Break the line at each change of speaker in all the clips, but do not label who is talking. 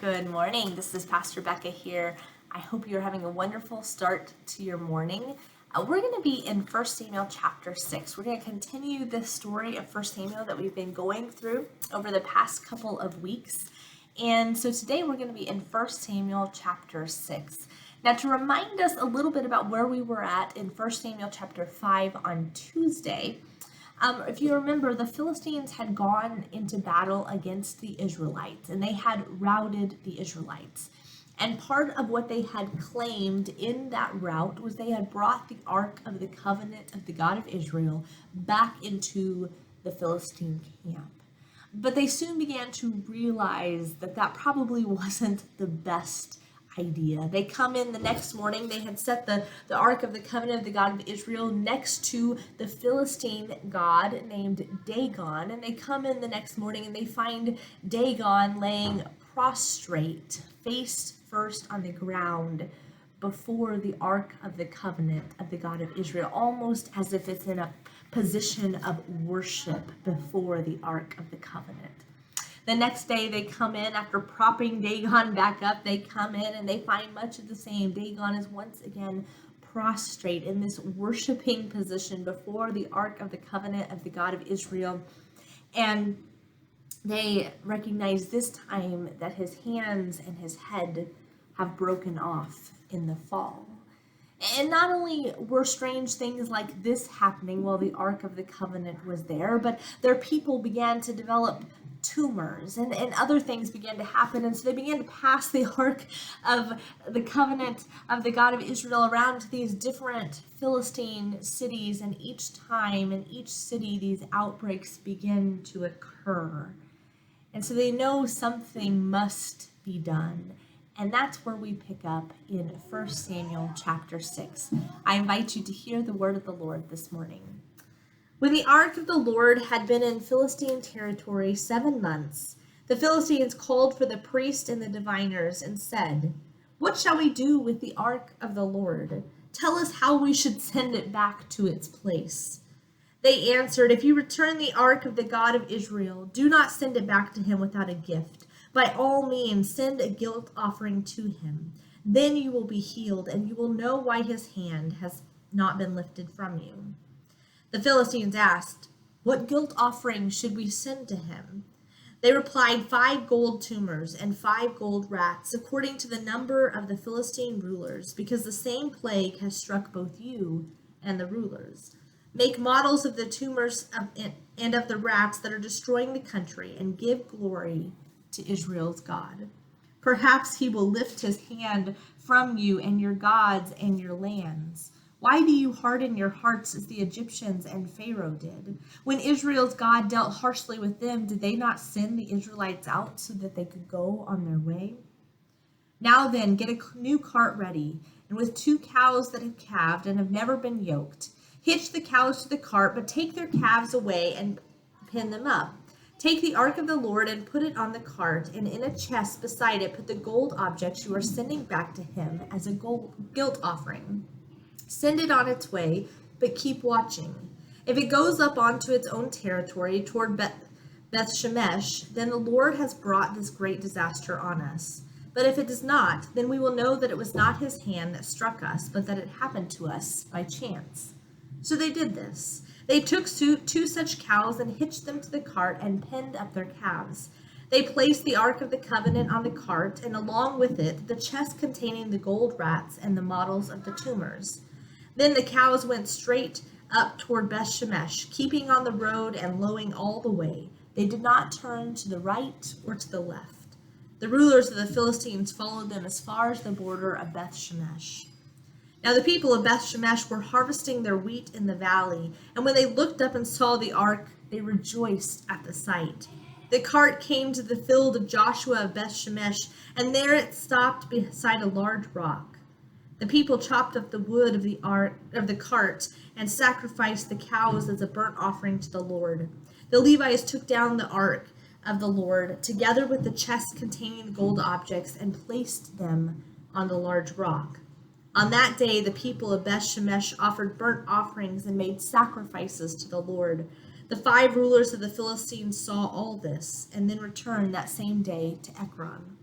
Good morning. This is Pastor Becca here. I hope you're having a wonderful start to your morning. We're going to be in 1 Samuel chapter 6. We're going to continue the story of 1 Samuel that we've been going through over the past couple of weeks. And so today we're going to be in 1 Samuel chapter 6. Now, to remind us a little bit about where we were at in 1 Samuel chapter 5 on Tuesday, if you remember, the Philistines had gone into battle against the Israelites, and they had routed the Israelites. And part of what they had claimed in that rout was they had brought the Ark of the Covenant of the God of Israel back into the Philistine camp. But they soon began to realize that that probably wasn't the best idea. They come in the next morning. They had set the Ark of the Covenant of the God of Israel next to the Philistine god named Dagon. And they come in the next morning and they find Dagon laying prostrate, face first on the ground before the Ark of the Covenant of the God of Israel, almost as if it's in a position of worship before the Ark of the Covenant. The next day they come in, after propping Dagon back up, they come in and they find much of the same. Dagon is once again prostrate in this worshiping position before the Ark of the Covenant of the God of Israel. And they recognize this time that his hands and his head have broken off in the fall. And not only were strange things like this happening while the Ark of the Covenant was there, but their people began to develop tumors and other things began to happen. And so they began to pass the Ark of the Covenant of the God of Israel around to these different Philistine cities. And each time in each city, these outbreaks begin to occur. And so they know something must be done. And that's where we pick up in 1 Samuel chapter 6. I invite you to hear the word of the Lord this morning. When the ark of the Lord had been in Philistine territory 7 months, the Philistines called for the priests and the diviners and said, "What shall we do with the ark of the Lord? Tell us how we should send it back to its place." They answered, "If you return the ark of the God of Israel, do not send it back to him without a gift. By all means, send a guilt offering to him. Then you will be healed, and you will know why his hand has not been lifted from you." The Philistines asked, "What guilt offering should we send to him?" They replied, 5 gold tumors and 5 gold rats, according to the number of the Philistine rulers, because the same plague has struck both you and the rulers. Make models of the tumors and of the rats that are destroying the country, and give glory to Israel's God. Perhaps he will lift his hand from you and your gods and your lands. Why do you harden your hearts as the Egyptians and Pharaoh did? When Israel's God dealt harshly with them, did they not send the Israelites out so that they could go on their way? Now then, get a new cart ready, and with 2 cows that have calved and have never been yoked. Hitch the cows to the cart, but take their calves away and pin them up. Take the ark of the Lord and put it on the cart, and in a chest beside it put the gold objects you are sending back to him as a guilt offering. Send it on its way, but keep watching. If it goes up onto its own territory toward Beth Shemesh, then the Lord has brought this great disaster on us. But if it does not, then we will know that it was not his hand that struck us, but that it happened to us by chance. So they did this. They took 2 such cows and hitched them to the cart and pinned up their calves. They placed the Ark of the Covenant on the cart, and along with it, the chest containing the gold rats and the models of the tumors. Then the cows went straight up toward Beth Shemesh, keeping on the road and lowing all the way. They did not turn to the right or to the left. The rulers of the Philistines followed them as far as the border of Beth Shemesh. Now the people of Beth Shemesh were harvesting their wheat in the valley, and when they looked up and saw the ark, they rejoiced at the sight. The cart came to the field of Joshua of Beth Shemesh, and there it stopped beside a large rock. The people chopped up the wood of the cart and sacrificed the cows as a burnt offering to the Lord. The Levites took down the ark of the Lord, together with the chest containing the gold objects, and placed them on the large rock. On that day, the people of Beth Shemesh offered burnt offerings and made sacrifices to the Lord. The 5 rulers of the Philistines saw all this, and then returned that same day to Ekron.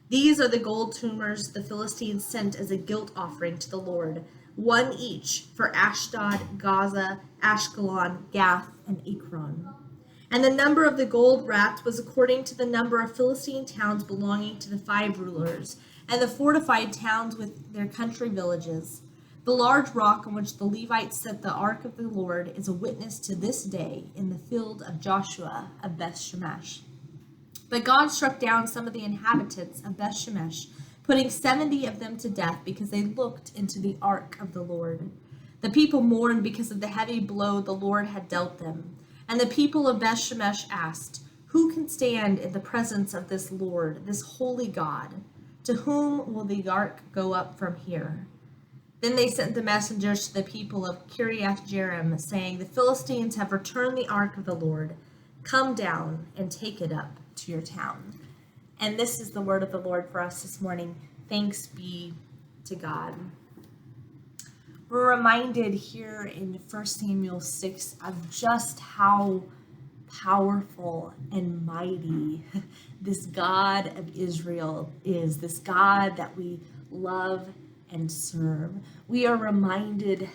These are the gold tumors the Philistines sent as a guilt offering to the Lord, one each for Ashdod, Gaza, Ashkelon, Gath, and Ekron. And the number of the gold wrapped was according to the number of Philistine towns belonging to the 5 rulers, and the fortified towns with their country villages. The large rock on which the Levites set the ark of the Lord is a witness to this day in the field of Joshua of Beth-Shemesh. But God struck down some of the inhabitants of Beth-Shemesh, putting 70 of them to death because they looked into the ark of the Lord. The people mourned because of the heavy blow the Lord had dealt them. And the people of Beth-Shemesh asked, "Who can stand in the presence of this Lord, this holy God? To whom will the ark go up from here?" Then they sent the messengers to the people of Kiriath-Jearim, saying, "The Philistines have returned the ark of the Lord. Come down and take it up to your town." And this is the word of the Lord for us this morning. Thanks be to God. We're reminded here in 1 Samuel 6 of just how powerful and mighty this God of Israel is, this God that we love and serve. We are reminded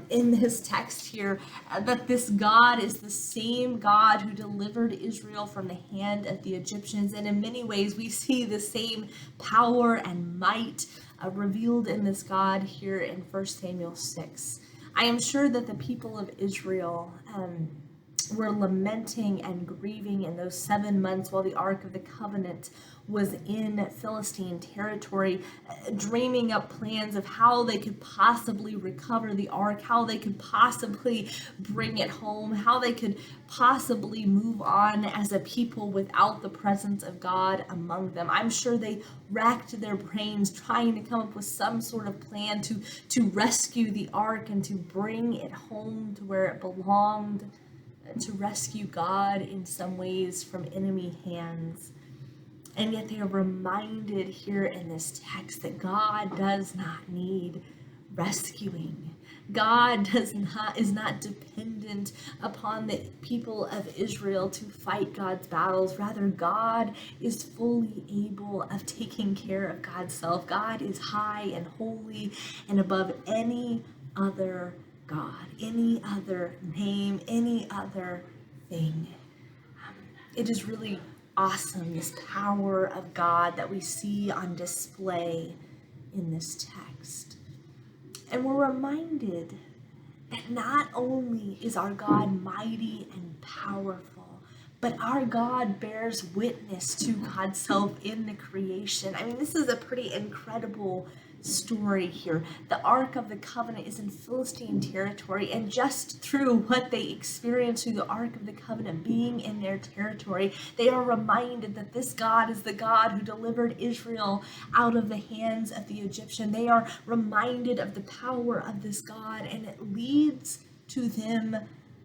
in this text here that this God is the same God who delivered Israel from the hand of the Egyptians, and in many ways we see the same power and might revealed in this God here in 1 Samuel 6. I am sure that the people of Israel were lamenting and grieving in those 7 months while the Ark of the Covenant was in Philistine territory, dreaming up plans of how they could possibly recover the Ark, how they could possibly bring it home, how they could possibly move on as a people without the presence of God among them. I'm sure they racked their brains trying to come up with some sort of plan to rescue the Ark and to bring it home to where it belonged, to rescue God in some ways from enemy hands. And yet they are reminded here in this text that God does not need rescuing. God is not dependent upon the people of Israel to fight God's battles. Rather, God is fully able of taking care of God's self. God is high and holy and above any other God, any other name, any other thing. It is really awesome, this power of God that we see on display in this text. And we're reminded that not only is our God mighty and powerful, but our God bears witness to God's self in the creation. I mean, this is a pretty incredible story here. The Ark of the Covenant is in Philistine territory, and just through what they experience through the Ark of the Covenant being in their territory, they are reminded that this God is the God who delivered Israel out of the hands of the Egyptian. They are reminded of the power of this God, and it leads to them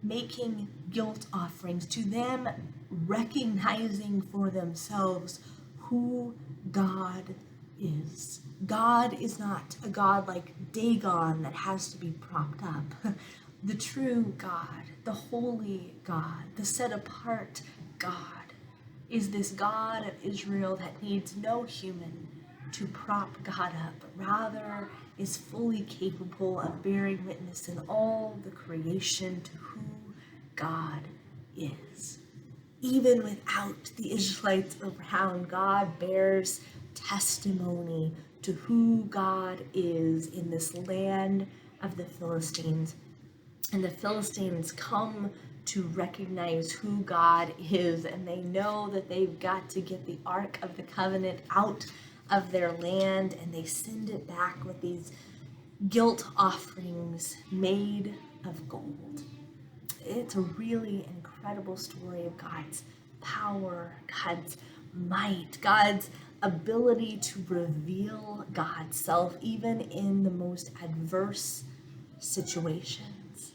making guilt offerings, to them recognizing for themselves who God is. God is not a God like Dagon that has to be propped up. The true God, the holy God, the set apart God is this God of Israel that needs no human to prop God up, but rather is fully capable of bearing witness in all the creation to who God is. Even without the Israelites around, God bears testimony to who God is in this land of the Philistines. And the Philistines come to recognize who God is, and they know that they've got to get the Ark of the Covenant out of their land, and they send it back with these guilt offerings made of gold. It's a really incredible story of God's power, God's might, God's ability to reveal God's self even in the most adverse situations.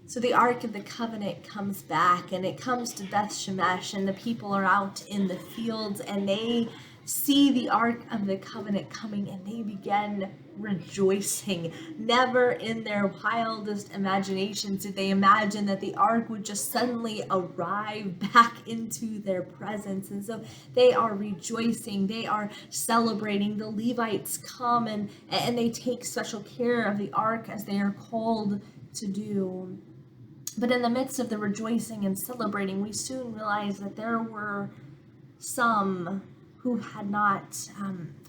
So the Ark of the Covenant comes back, and it comes to Beth Shemesh, and the people are out in the fields, and they see the Ark of the Covenant coming, and they began rejoicing. Never in their wildest imaginations did they imagine that the Ark would just suddenly arrive back into their presence. And so they are rejoicing, they are celebrating. The Levites come and they take special care of the Ark as they are called to do. But in the midst of the rejoicing and celebrating, we soon realized that there were some who had not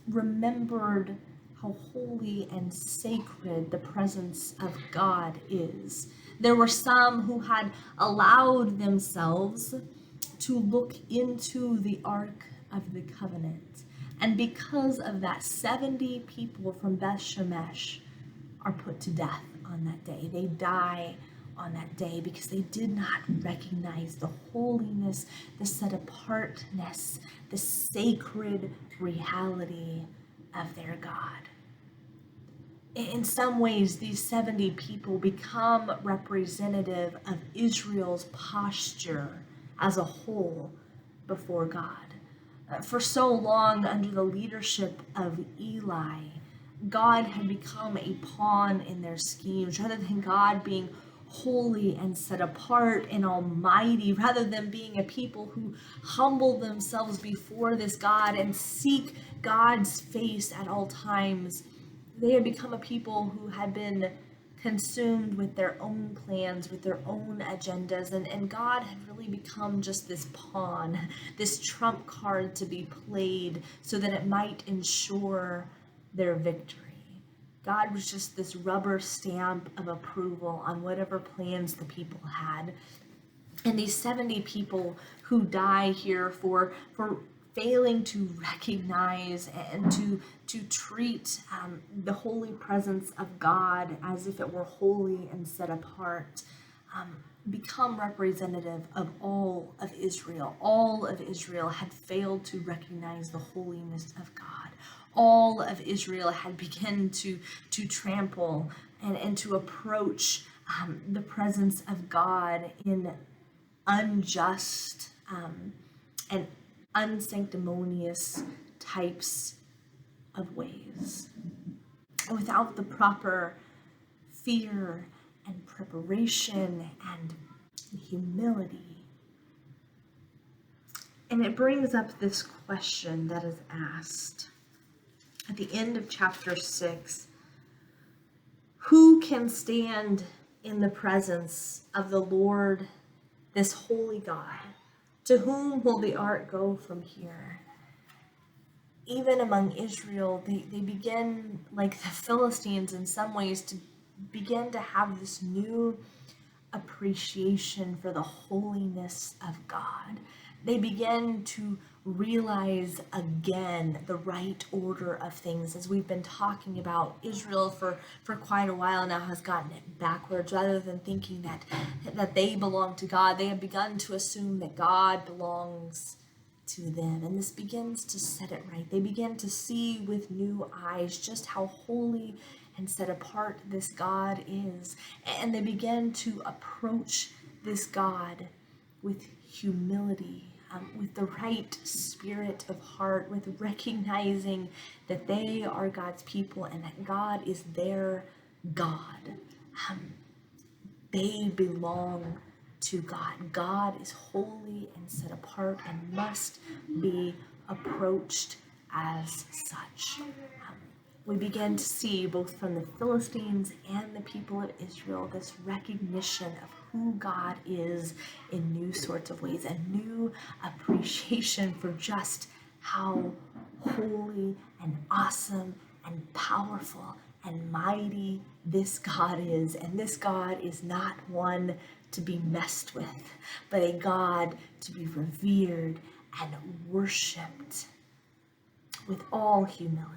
remembered how holy and sacred the presence of God is. There were some who had allowed themselves to look into the Ark of the Covenant. And because of that, 70 people from Beth Shemesh are put to death on that day. They die on that day because they did not recognize the holiness, the set apartness, the sacred reality of their God. In some ways, these 70 people become representative of Israel's posture as a whole before God. For so long, under the leadership of Eli, God had become a pawn in their schemes. Rather than God being holy and set apart and almighty, rather than being a people who humble themselves before this God and seek God's face at all times, they had become a people who had been consumed with their own plans, with their own agendas, and God had really become just this pawn, this trump card to be played so that it might ensure their victory. God was just this rubber stamp of approval on whatever plans the people had. And these 70 people who die here for failing to recognize and to treat the holy presence of God as if it were holy and set apart, become representative of all of Israel. All of Israel had failed to recognize the holiness of God. All of Israel had begun to trample and to approach the presence of God in unjust and unsanctimonious types of ways. Without the proper fear and preparation and humility. And it brings up this question that is asked at the end of chapter 6. Who can stand in the presence of the Lord, this holy God? To whom will the ark go from here? Even among Israel, they begin, like the Philistines in some ways, to begin to have this new appreciation for the holiness of God. They begin to realize again the right order of things. As we've been talking about, Israel for quite a while now has gotten it backwards. Rather than thinking that they belong to God, they have begun to assume that God belongs to them. And this begins to set it right. They begin to see with new eyes just how holy and set apart this God is. And they begin to approach this God with humility, with the right spirit of heart, with recognizing that they are God's people and that God is their God. They belong to God. God is holy and set apart and must be approached as such. We begin to see both from the Philistines and the people of Israel this recognition of who God is in new sorts of ways, and new appreciation for just how holy and awesome and powerful and mighty this God is. And this God is not one to be messed with, but a God to be revered and worshiped with all humility.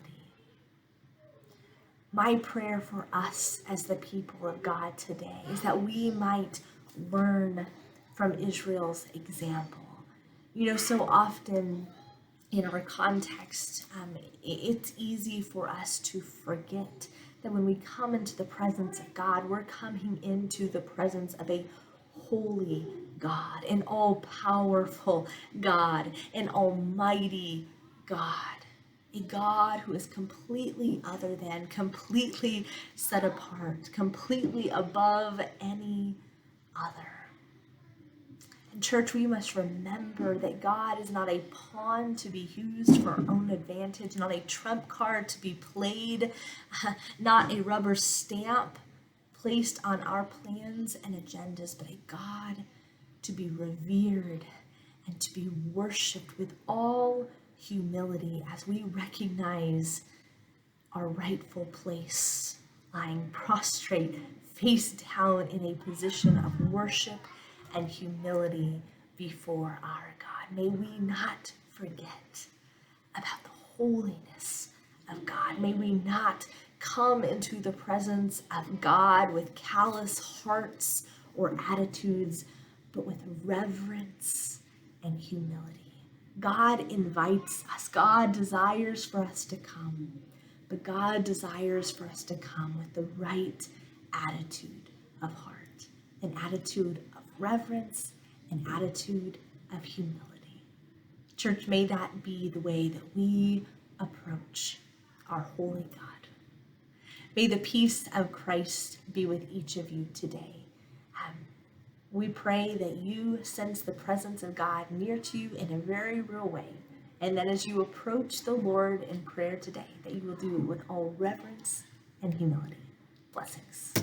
My prayer for us as the people of God today is that we might learn from Israel's example. You know, so often in our context, it's easy for us to forget that when we come into the presence of God, we're coming into the presence of a holy God, an all-powerful God, an almighty a God who is completely other than, completely set apart, completely above any other. And church, we must remember that God is not a pawn to be used for our own advantage, not a trump card to be played, not a rubber stamp placed on our plans and agendas, but a God to be revered and to be worshiped with all humility as we recognize our rightful place, lying prostrate, face down in a position of worship and humility before our God. May we not forget about the holiness of God. May we not come into the presence of God with callous hearts or attitudes, but with reverence and humility. God invites us. God desires for us to come, but God desires for us to come with the right attitude of heart, an attitude of reverence, an attitude of humility. Church, may that be the way that we approach our holy God. May the peace of Christ be with each of you today. We pray that you sense the presence of God near to you in a very real way, and that as you approach the Lord in prayer today, that you will do it with all reverence and humility. Blessings.